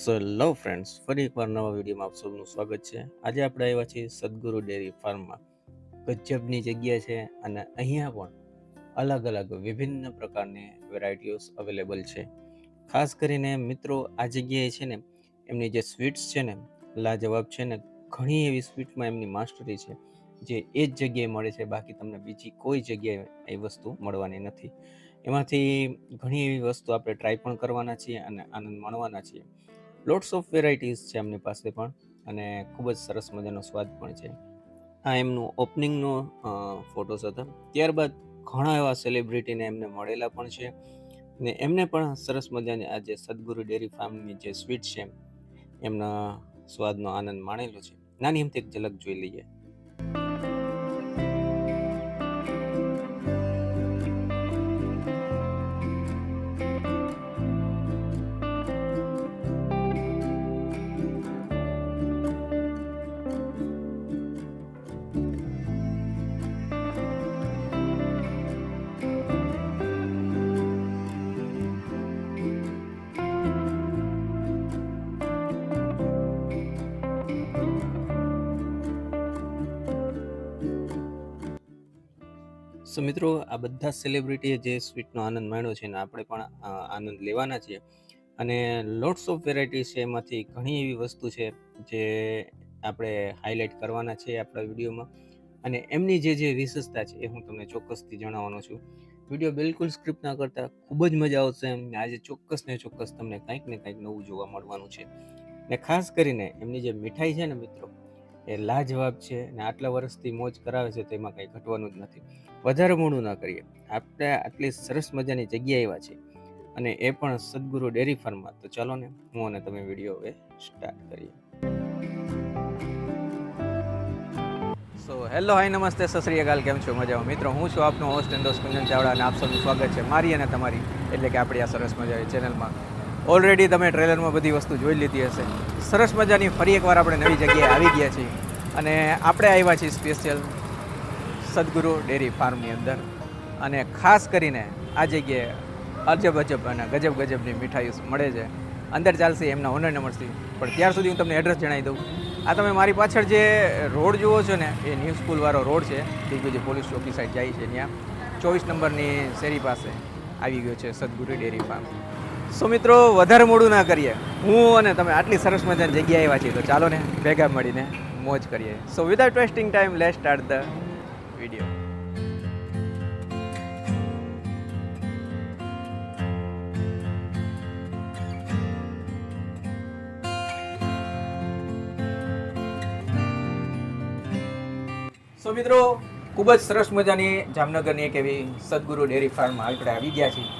So hello friends, ફરી એકવાર નવા વિડીયોમાં આપ સૌનું સ્વાગત છે. આજે આપણે આવ્યા છીએ સદગુરુ ડેરી ફાર્મમાં. ગજબની જગ્યા છે અને અહીંયા પણ અલગ અલગ વિભિન્ન પ્રકારની વેરાયટીઓસ અવેલેબલ છે. ખાસ કરીને મિત્રો, આ જગ્યાએ છે ને એમની જે સ્વીટ્સ છે ને લાજવાબ છે ને. ઘણી એવી સ્વીટમાં એમની માસ્ટરી છે જે એ જ જગ્યાએ મળે છે, બાકી તમને બીજી કોઈ જગ્યાએ એ વસ્તુ મળવાની નથી. એમાંથી ઘણી એવી વસ્તુ આપણે ટ્રાય પણ કરવાના છીએ અને આનંદ માણવાના છીએ. લોટ્સ ઓફ વેરાયટીઝ છે એમની પાસે પણ, અને ખૂબ જ સરસ મજાનો સ્વાદ પણ છે. આ એમનું ઓપનિંગનો ફોટોસ હતા. ત્યારબાદ ઘણા એવા સેલિબ્રિટીને એમને મળેલા પણ છે ને એમને પણ સરસ મજાની આ જે સદગુરુ ડેરી ફાર્મની જે સ્વીટ છે એમના સ્વાદનો આનંદ માણેલો છે. નાની એમથી એક ઝલક જોઈ લઈએ. સો મિત્રો, આ બધા સેલિબ્રિટીએ જે સ્વીટનો આનંદ માણ્યો છે ને આપણે પણ આનંદ લેવાના છીએ. અને લોટ્સ ઓફ વેરાયટીઝ છે, એમાંથી ઘણી એવી વસ્તુ છે જે આપણે હાઇલાઇટ કરવાના છે આપણા વિડીયોમાં. અને એમની જે વિશેષતા છે એ હું તમને ચોક્કસથી જણાવવાનો છું. વિડીયો બિલકુલ સ્ક્રિપ્ટ ના કરતા ખૂબ જ મજા આવશે એમને. આજે ચોક્કસ ને ચોક્કસ તમને કંઈક ને કંઈક નવું જોવા મળવાનું છે. ને ખાસ કરીને એમની જે મીઠાઈ છે ને મિત્રો, એ લાજવાબ છે ને આટલા વર્ષથી મોજ કરાવે છે તો એમાં કંઈ ઘટવાનું જ નથી. વધારે મોડું ના કરીએ, આપણે આટલી સરસ મજાની જગ્યાએ આવ્યા છે અને એ પણ સદગુરુ ડેરી ફાર્મમાં. તો ચાલો ને, હું અને તમે વિડીયો હવે સ્ટાર્ટ કરીએ. સો હેલો, હાય, નમસ્તે, સત શ્રી અકાલ. કેમ છો? મજામાં મિત્રો? હું છું આપનો હોસ્ટ એન્ડ દોસ્ત કુંજન ચાવડા અને આપ સૌનું સ્વાગત છે મારી અને તમારી, એટલે કે આપણી આ સરસ મજાની ચેનલમાં. ઓલરેડી તમે ટ્રેલરમાં બધી વસ્તુ જોઈ લીધી હશે. સરસ મજાની ફરી એકવાર આપણે નવી જગ્યાએ આવી ગયા છીએ અને આપણે આવ્યા છીએ સ્પેશિયલ સદગુરુ ડેરી ફાર્મની અંદર. અને ખાસ કરીને આ જગ્યાએ અજબ અને ગજબની મીઠાઈઓ મળે છે. અંદર ચાલશે એમના ઓનરને મળશે, પણ ત્યાર સુધી હું તમને એડ્રેસ જણાવી દઉં. આ તમે મારી પાછળ જે રોડ જુઓ છો ને, એ ન્યૂ સ્કૂલવાળો રોડ છે. દિગ્વિજય પોલીસ ચોકી સાઈડ જાય છે. ત્યાં 24 નંબરની શેરી પાસે આવી ગયો છે સદગુરુ ડેરી ફાર્મ. સો મિત્રો, વધારે મોડું ના કરીએ, હું અને તમે આટલી સરસ મજાની જગ્યાએ આવ્યા છીએ તો ચાલો ને ભેગા મળીને મોજ કરીએ. So without wasting time, let's start the video. So મિત્રો, ખૂબ જ સરસ મજાની જામનગરની એક એવી સદગુરુ ડેરી ફાર્મમાં આપણે આવી ગયા છીએ.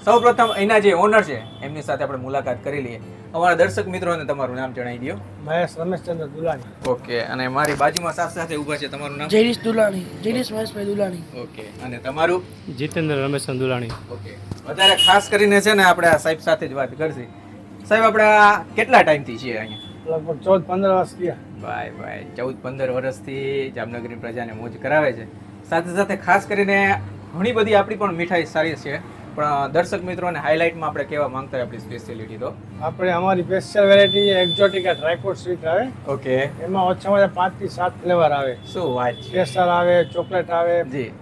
સૌપ્રથમ અહીંના જે ઓનર છે એમની સાથે આપણે મુલાકાત કરી લઈએ. અમારા દર્શક મિત્રોને તમારું નામ જણાવી દો. મહેશ રમેશચંદ્ર દુલાણી. ઓકે. અને મારી બાજુમાં સાથે ઊભા છે, તમારું નામ? જયરીશ દુલાણી. જયરીશ મહેશભાઈ દુલાણી. ઓકે. અને તમારું? જીતેન્દ્ર રમેશચંદ્ર દુલાણી. ઓકે. વધારે ખાસ કરીને છે ને આપણે આ સાહેબ સાથે જ વાત કરશી. સાહેબ, આપણે કેટલા ટાઈમથી છીએ અહીંયા? લગભગ 14-15 વર્ષ થયા. ભાઈ 14-15 વર્ષથી જામનગરની પ્રજાને મોજ કરાવે છે. સાથે સાથે ખાસ કરીને ઘણી બધી આપણી પણ મીઠાઈ સારી છે, પણ દર્શક મિત્રોને હાઇલાઇટમાં આપણે કહેવા માંગતા હોય આપણી સ્પેશિયાલિટી. તો આપણે અમારી special variety Exotica dry fruit sweet આવે. ઓકે. એમાં ઓછામાં ઓછા 5 થી 7 ફ્લેવર આવે. શું વાત છે! કેસર આવે, ચોકલેટ આવે, જી,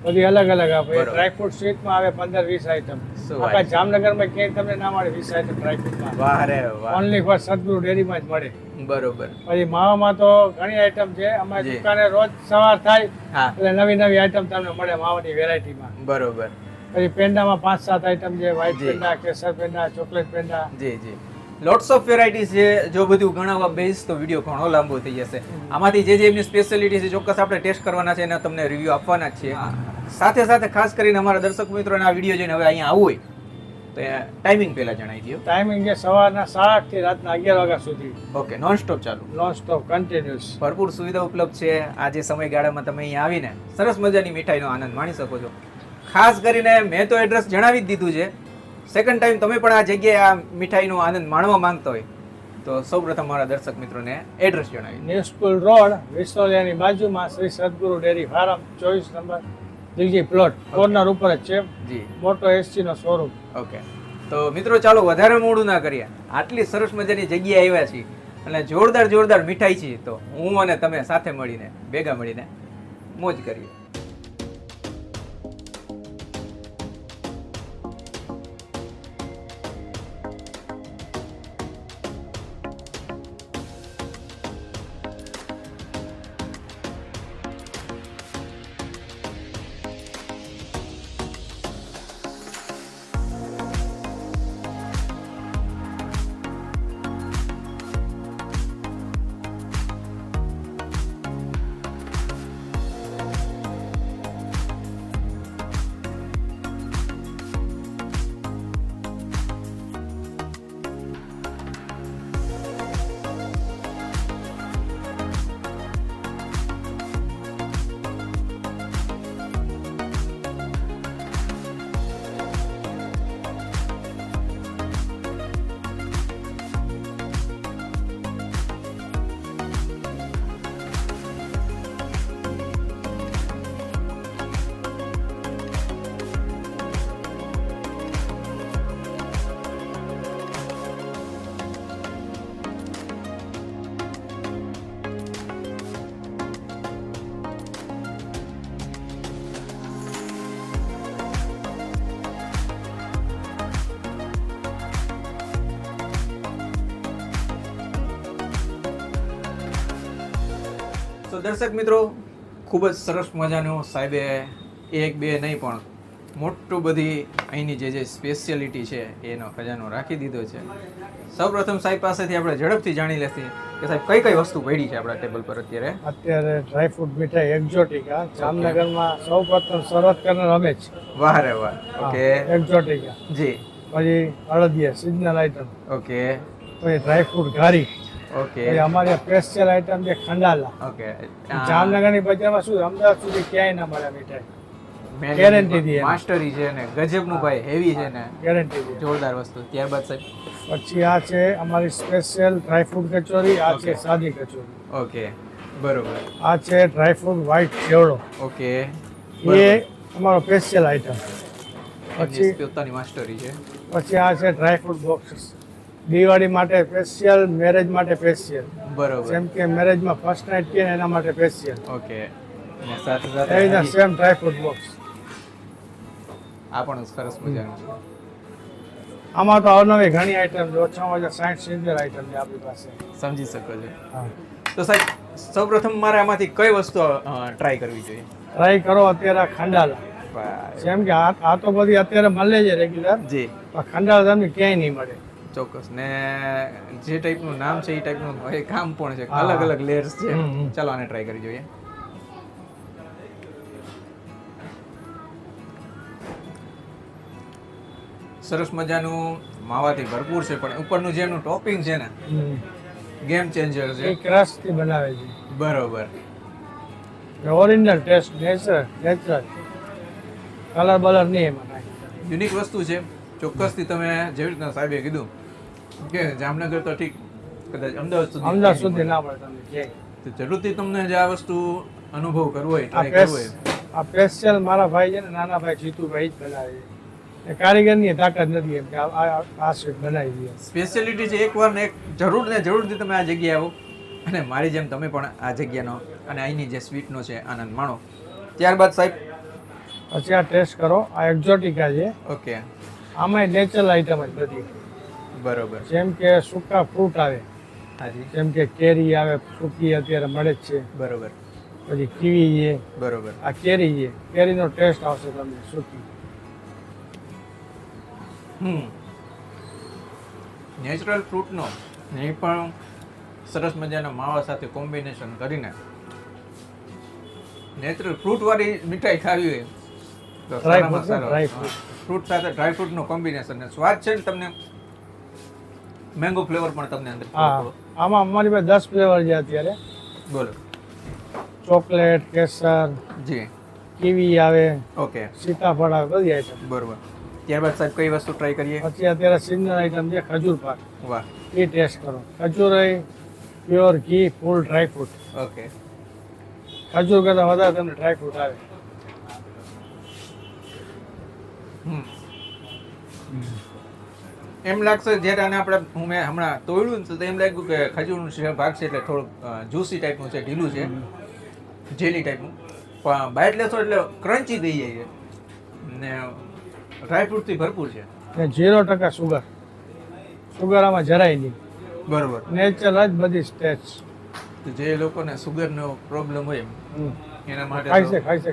બધી અલગ અલગ આવે. બરોબર. ડ્રાયફ્રૂટ સ્વીટમાં આવે 15-20 આઈટમ. શું વાત આખા છે! જામનગરમાં ક્યાંય તમને ના મળે 20 આઈટમ ડ્રાયફ્રૂટમાં. વાહ રે વાહ. ઓનલી ફોર સદગુરુ ડેરીમાં જ મળે. બરોબર. પછી માવામાં તો ઘણી આઈટમ છે. અમારી જી. દુકાને રોજ સવાર થાય હા, એટલે નવી આઈટમ તમને મળે માવાની વેરાયટીમાં. બરોબર. પછી પેંડામાં 5-7 આઈટમ છે. વ્હાઈટ જી. પેંડા, કેસર પેંડા, ચોકલેટ પેંડા. જી જી, લોટ્સ ઓફ વેરાયટીઝ છે. જો બધું ગણાવવા બેસ તો વિડીયો ઘણો લાંબો થઈ જશે. આમાંથી જે એમની સ્પેશિયાલિટી છે ચોક્કસ આપણે ટેસ્ટ કરવાના છે અને તમને રિવ્યૂ આપવાના જ છે. સાથે સાથે ખાસ કરીને અમારા દર્શક મિત્રોને આ વિડીયો જોઈને હવે અહીંયા આવવું હોય તો ટાઈમિંગ પહેલા જણાવી દો. ટાઈમિંગ છે સવારના 7:30 થી રાતના 11 વાગ્યા સુધી. ઓકે. નોન સ્ટોપ ચાલુ, નોન સ્ટોપ કન્ટિન્યુઅસ. ભરપૂર સુવિધા ઉપલબ્ધ છે. આજે સમયગાળામાં તમે અહીંયા આવીને સરસ મજાની મીઠાઈનો આનંદ માણી શકો છો. ખાસ કરીને મેં તો એડ્રેસ જણાવી જ દીધું છે. સેકન્ડ ટાઈમ તમે પણ આ જગ્યાએ આ મીઠાઈનો આનંદ માણવા માંગતા હોય તો સૌપ્રથમ મારા દર્શક મિત્રોને એડ્રેસ જણાવી. ન્યૂ સ્કૂલ રોડ, વિસોલિયાની બાજુમાં Shri Sadguru dairy farm, 24 number Dilji plot, corner ઉપર જ છે. જી. મોટો એસટી નો શોરૂમ. ઓકે. તો મિત્રો ચાલો વધારે મોડું ના કરીએ, આટલી સરસ મજાની જગ્યાએ આવ્યા છીએ અને જોરદાર મીઠાઈ છે, તો હું અને તમે સાથે મળીને ભેગા મળીને મોજ કરીએ. તો દર્શક મિત્રો, ખૂબ જ સરસ મજાનું સાહેબે એક બે નહીં પણ મોટું બધી અહીંની જે સ્પેશિયાલિટી છે એનો ખજાનો રાખી દીધો છે. સૌપ્રથમ સાહેબ પાસેથી આપણે ઝડપથી જાણી લેશું કે સાહેબ કઈ કઈ વસ્તુ પડી છે આપણા ટેબલ પર અત્યારે. અત્યારે ડ્રાયફ્રૂટ મીઠાઈ એક્ઝોટિકા જામનગરમાં સૌપ્રથમ શરૂઆત કરનાર અમે જ. વાહ રે વાહ. ઓકે. એક્ઝોટિકા જી. પછી અડદિયા સિઝનલ આઈટમ. ઓકે. પછી ડ્રાયફ્રૂટ ઘારી. ઓકે. પછી અમારી સ્પેશિયલ આઈટમ છે ખંડાલા. ઓકે. જામનગરની બજારમાં શું અમદાવાદ સુધી ક્યાંય ના મળે મીઠાઈ. ગેરંટી દે. માસ્ટરી છે ને ગજબનું ભાઈ, હેવી છે ને ગેરંટી દે. જોરદાર વસ્તુ. ત્યારબાદ સાહેબ પછી આ છે અમારી સ્પેશિયલ ડ્રાયફ્રૂટ કચોરી. આ છે સાદી કચોરી. ઓકે, બરોબર. આ છે ડ્રાયફ્રૂટ વ્હાઈટ ચેવડો. ઓકે. એ અમારો સ્પેશિયલ આઈટમ. પછી પોતાની માસ્ટરી છે. પછી આ છે ડ્રાયફ્રૂટ બોક્સ. દિવાળી માટે સ્પેશિયલ, મેરેજ માટે સ્પેશિયલ. બરોબર. જેમ કે મેરેજમાં ફર્સ્ટ નાઇટ કે એના માટે સ્પેશિયલ. ઓકે. અને સાથે એ રીતના સાથે સેમ ડ્રાયફ્રૂટ બોક્સ. આ પણ સરસ મજાનું છે. આમાં તો અવનવી ઘણી આઈટમ છે. ઓછામાં ઓછા 60-70 આઈટમ છે આપણી પાસે. સમજી શકો છો. હા, તો સાહેબ સૌપ્રથમ મારે આમાંથી કઈ વસ્તુ ટ્રાય કરવી જોઈએ? ટ્રાય કરો અત્યારે આ ખંડાલા. વાહ. જેમ કે આ તો બધી અત્યારે મળે છે રેગ્યુલર, જી, પણ ખંડાલા તમને ક્યાંય નહીં મળે. ચોક્કસ. ને જે ટાઈપનું નામ છે એ ટાઈપનું એ કામ પણ છે, હા. અલગ અલગ લેયર્સ છે. હમ. ચાલો આને ટ્રાય કરી જોઈએ. સરસ મજાનું માવાથી ભરપૂર છે, પણ ઉપરનું જે એનું ટોપિંગ છે ને, ગેમ ચેન્જર એ છે. ક્રશથી બનાવે છે. બરોબર. ઓરિજિનલ ટેસ્ટ, નેચરલ કલર બલર નહીં એમાં કાંઈ. યુનિક વસ્તુ છે. ચોક્કસથી તમે જેવી રીતના સાહેબે કીધું કે જામનગર તો ઠીક, કદાચ અમદાવાદ સુધી ના મળે તમને ક્યાંય. તો જરૂરથી તમને જે આ વસ્તુ અનુભવ કરવો હોય, આ ટ્રાય કરવો હોય. આ સ્પેશિયલ મારા ભાઈ છે ને, નાના ભાઈ જીતુભાઈ જ બનાવે છે. એ કારીગરની તાકાત નથી એમ કે આ સ્વીટ બનાવી દઈએ. સ્પેશિયાલિટી છે. એકવાર ને એક જરૂરથી તમે આ જગ્યાએ આવો અને મારી જેમ તમે પણ આ જગ્યાનો અને અહીંની જે સ્વીટનો છે આનંદ માણો. ત્યારબાદ સાહેબ પછી આ ટેસ્ટ કરો. આ એક્ઝોટિકા છે. ઓકે. આમાં નેચરલ આઈટમ જ બધી. બરોબર. જેમ કે સૂકા ફ્રૂટ આવે, હાજી. જેમ કે કેરી આવે, સૂકી અત્યારે મળે જ છે. બરોબર. પછી કીવી છે. બરોબર. આ કેરી છે. કેરીનો ટેસ્ટ આવશે તમને સૂકી. નેચરલ ફ્રૂટનો એ પણ સરસ મજાના માવા સાથે કોમ્બિનેશન કરીને નેચરલ ફ્રૂટવાળી મીઠાઈ ખાવી હોય તો સારામાં સારો. ફ્રૂટ સાથે ડ્રાય ફ્રૂટનું કોમ્બિનેશન ને સ્વાદ છે ને તમને મેંગો ફ્લેવર પણ તમને અંદર. હા, આમાં અમારી પાસે 10 ફ્લેવર છે અત્યારે. બોલો. ચોકલેટ, કેસર, જી. કીવી આવે, ઓકે. સીતાફળ આવે, બધી આઈટમ. બરોબર. ત્યારબાદ સાહેબ કઈ વસ્તુ ટ્રાય કરીએ? પછી અત્યારે સિઝનલ આઈટમ છે ખજૂર પાક. વાહ. એ ટેસ્ટ કરો. ખજૂર પ્યોર ઘી, ફૂલ ડ્રાયફ્રૂટ. ઓકે. ખજૂર કરતાં વધારે તમને ડ્રાયફ્રૂટ આવે. એમ લાગશે જ્યારે આને આપણે મેં હમણાં તોડ્યું ને તો એમ લાગ્યું કે ખજૂરનું ભાગ છે એટલે થોડુંક જ્યુસી ટાઈપનું છે, ઢીલું છે, જેલી ટાઈપનું, પણ બાઈટ લેશો એટલે ક્રન્ચી થઈ જાય છે ને ડ્રાયફ્રૂટથી ભરપૂર છે. ને 0% સુગર. સુગર આમાં જરાય નહીં. બરોબર. નેચરલ જ બધી સ્ટેજ. જે લોકોને સુગરનો પ્રોબ્લેમ હોય એના માટે ખાઈ છે ખાઈ છે.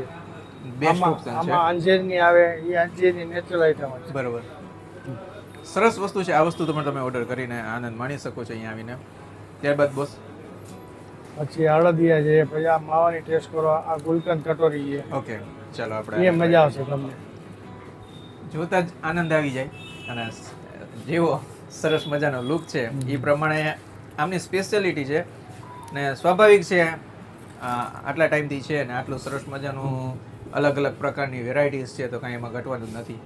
બેસ્ટ ઓપ્શન છે. આમાં અંજીરની આવે એ અંજીરની નેચરલ આઈટમ છે. બરોબર. સરસ વસ્તુ છે. આ વસ્તુ તમે ઓર્ડર કરીને આનંદ માણી શકો છો અહીંયા આવીને. ત્યારબાદ બોસ પછી અળદિયા છે, પછી આ માવાની ટેસ્ટ કરો, આ ગુલકંદ કટોરી છે. ઓકે ચાલો એ આપણે મજા આવશે તમને. જોતા જ આનંદ આવી જાય અને જેવો સરસ મજાનો લુક છે એ પ્રમાણે આમની સ્પેશિયાલિટી છે ને સ્વાભાવિક છે. આટલા ટાઈમથી છે ને આટલું સરસ મજાનું અલગ અલગ પ્રકારની વેરાયટીઝ છે તો કાંઈ એમાં ઘટવાનું જ નથી.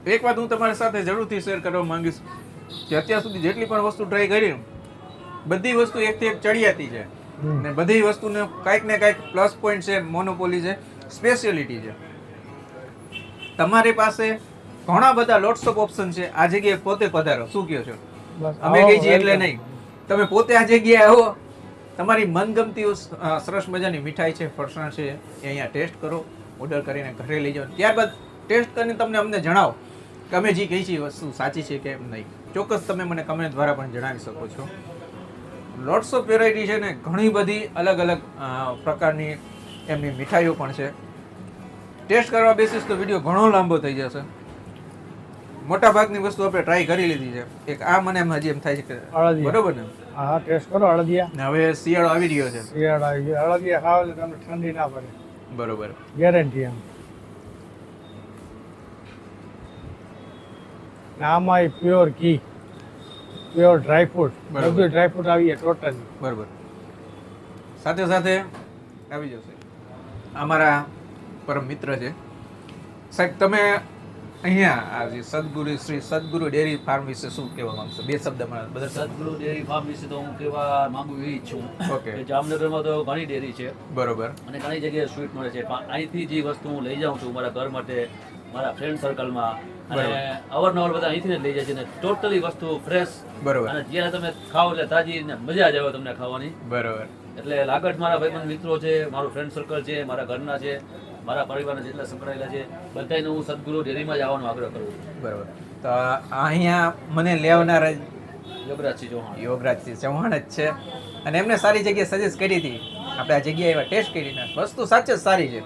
એક વાત હું તમારી સાથે જરૂરથી શેર કરવા માંગીશ કે અત્યાર સુધી જેટલી પણ વસ્તુ ટ્રાય કરી બધી વસ્તુ એકથી એક ચડિયાતી છે ને બધી વસ્તુને કાંઈક ને કાંઈક પ્લસ પોઈન્ટ છે, મોનોપોલી છે, સ્પેશિયાલિટી છે. તમારી પાસે ઘણા બધા લોટ્સ ઓફ ઓપ્શન છે. આ જગ્યાએ પોતે પધારો. શું કહો છો? બસ અમે કઈ છીએ એટલે નહીં, તમે પોતે આ જગ્યાએ આવો, તમારી મનગમતી સરસ મજાની મીઠાઈ છે, ફરસાણ છે, એ અહીંયા ટેસ્ટ કરો, ઓર્ડર કરીને ઘરે લઈ જાઓ. ત્યારબાદ ટેસ્ટ કરીને તમને અમને જણાવો કે અમે જે કહી છીએ વસ્તુ સાચી છે કે નહીં. ચોક્કસ તમે મને કમેન્ટ દ્વારા પણ જણાવી શકો છો. લોટ્સ ઓફ વેરાયટી છે ને ઘણી બધી અલગ અલગ પ્રકારની એમની મીઠાઈઓ પણ છે. ટેસ્ટ કરવા બેસીસ તો વિડીયો ઘણો લાંબો થઈ જશે. મોટા ભાગની વસ્તુ આપણે ટ્રાય કરી લીધી છે. એક આ મને એમ હજી એમ થાય છે કે અળદિયા. બરોબર ને? હા ટેસ્ટ કરો અળદિયા. ને હવે શિયાળો આવી રહ્યો છે. શિયાળ આવી ગયો. અળદિયા ખાવ એટલે તમને ઠંડી ના પડે. બરોબર. ગેરંટી એમ. ને આમાં પ્યોર ઘી, પ્યોર ડ્રાયફ્રૂટ, બરાબર. બધું ડ્રાયફ્રૂટ આવી જાય ટોટલી. બરોબર. સાથે સાથે આવી જશે અમારા પરમ મિત્ર છે સાહેબ. તમે અહીંયા આ જે સદગુરુ શ્રી સદગુરુ ડેરી ફાર્મ વિશે શું કહેવા માંગશો? બે શબ્દમાં બધા. સદગુરુ ડેરી ફાર્મ વિશે તો હું કહેવા માંગુ એવી જ છું ઓકે. કે જામનગરમાં તો ઘણી ડેરી છે બરોબર. અને ઘણી જગ્યાએ સ્વીટ મળે છે, પણ અહીંથી જે વસ્તુ હું લઈ જાઉં છું મારા ઘર માટે, મારા ફ્રેન્ડ સર્કલમાં, અને અવારનવાર બધા અહીંથી જ લઈ જાય છે ને ટોટલી વસ્તુ ફ્રેશ. બરોબર. અને જ્યારે તમે ખાઓ એટલે તાજી ને મજા જ આવે તમને ખાવાની. બરોબર. એટલે લાગત મારા ભાઈબંધ મિત્રો છે, મારું ફ્રેન્ડ સર્કલ છે, મારા ઘરના છે, મારા પરિવારના જેટલા સંકળાયેલા છે બધાને હું સદગુરુ ડેરીમાં જ આવવાનો આગ્રહ કરું છું. બરોબર. તો અહીંયા મને લેવનાર યોગરાજસિંહ ચૌહાણ. યોગરાજસિંહ ચૌહાણ જ છે અને એમને સારી જગ્યાએ સજેસ્ટ કરી હતી. આપણે આ જગ્યાએ એવા ટેસ્ટ કરીને વસ્તુ સાચે જ સારી છે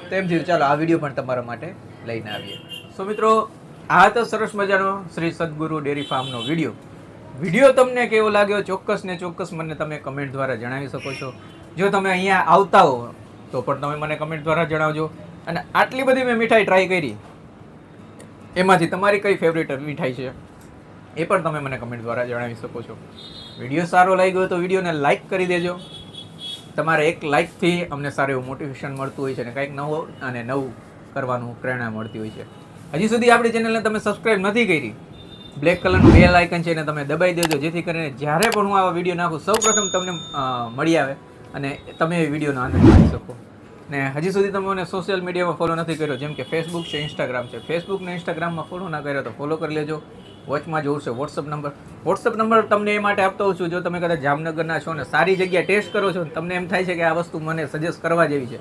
તો એમ થયું ચાલો આ વિડીયો પણ તમારા માટે લઈને આવીએ. સો મિત્રો, આ તો સરસ મજાનો શ્રી સદગુરુ ડેરી ફાર્મનો વિડીયો તમને કેવો લાગ્યો ચોક્કસ ને ચોક્કસ મને તમે કમેન્ટ દ્વારા જણાવી શકો છો. જો તમે અહીંયા આવતા હો તો પણ તમે મને કમેન્ટ દ્વારા જણાવજો. અને આટલી બધી મેં મીઠાઈ ટ્રાય કરી, એમાંથી તમારી કઈ ફેવરેટ મીઠાઈ છે એ પણ તમે મને કમેન્ટ દ્વારા જણાવી શકો છો. વિડીયો સારો લાગ્યો તો વિડીયોને લાઇક કરી દેજો. તમારે એક લાઇકથી અમને સારું એવું મોટિવેશન મળતું હોય છે અને કંઈક નવો અને નવું કરવાનું પ્રેરણા મળતી હોય છે. હજી સુધી આપણી ચેનલને તમે સબસ્ક્રાઇબ નથી કરી, બ્લેક કલરનું બેલ આઇકન છે એને તમે દબાઈ દેજો, જેથી કરીને જ્યારે પણ હું આવા વિડીયો નાખું સૌપ્રથમ તમને મળી આવે અને તમે એ વિડીયોનો આનંદ માણી શકો. ને હજી સુધી તમે મને સોશિયલ મીડિયામાં ફોલો નથી કર્યો, જેમ કે ફેસબુક છે, ઇન્સ્ટાગ્રામ છે. ફેસબુક ને ઇન્સ્ટાગ્રામમાં ફોલો ના કર્યો તો ફોલો કરી લેજો. વોચમાં જોવું છે વોટ્સઅપ નંબર તમને એ માટે આપતો હોઉં છું, જો તમે કદાચ જામનગરના છો ને સારી જગ્યા ટેસ્ટ કરો છો ને તમને એમ થાય છે કે આ વસ્તુ મને સજેસ્ટ કરવા જેવી છે,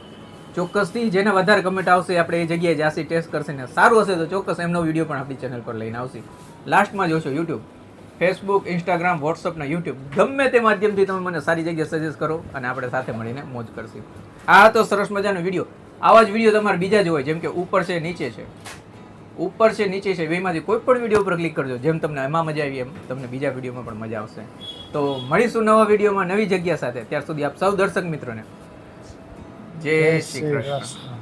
ચોક્કસથી જેને વધારે કમેન્ટ આવશે આપણે એ જગ્યાએ જાસી ટેસ્ટ કરશે ને સારું હશે તો ચોક્કસ એમનો વિડીયો પણ આપણી ચેનલ પર લઈને આવશે. લાસ્ટમાં જોશો યુટ્યુબ, ફેસબુક, ઇન્સ્ટાગ્રામ, વોટ્સઅપ ને યુટ્યુબ, ગમે તે માધ્યમથી તમે મને સારી જગ્યાએ સજેસ્ટ કરો અને આપણે સાથે મળીને મોજ કરશું. આ તો સરસ મજાનો વિડીયો. આવા જ વિડીયો તમારે બીજા જ હોય, જેમ કે ઉપર છે નીચે છે, ઉપર છે નીચે છે, બેમાંથી કોઈ પણ વિડીયો ઉપર ક્લિક કરજો. જેમ તમને એમાં મજા આવી એમ તમને બીજા વિડીયોમાં પણ મજા આવશે. તો મળીશું નવા વિડીયોમાં નવી જગ્યા સાથે. ત્યાર સુધી આપ સૌ દર્શક મિત્રોને જય શ્રી કૃષ્ણ.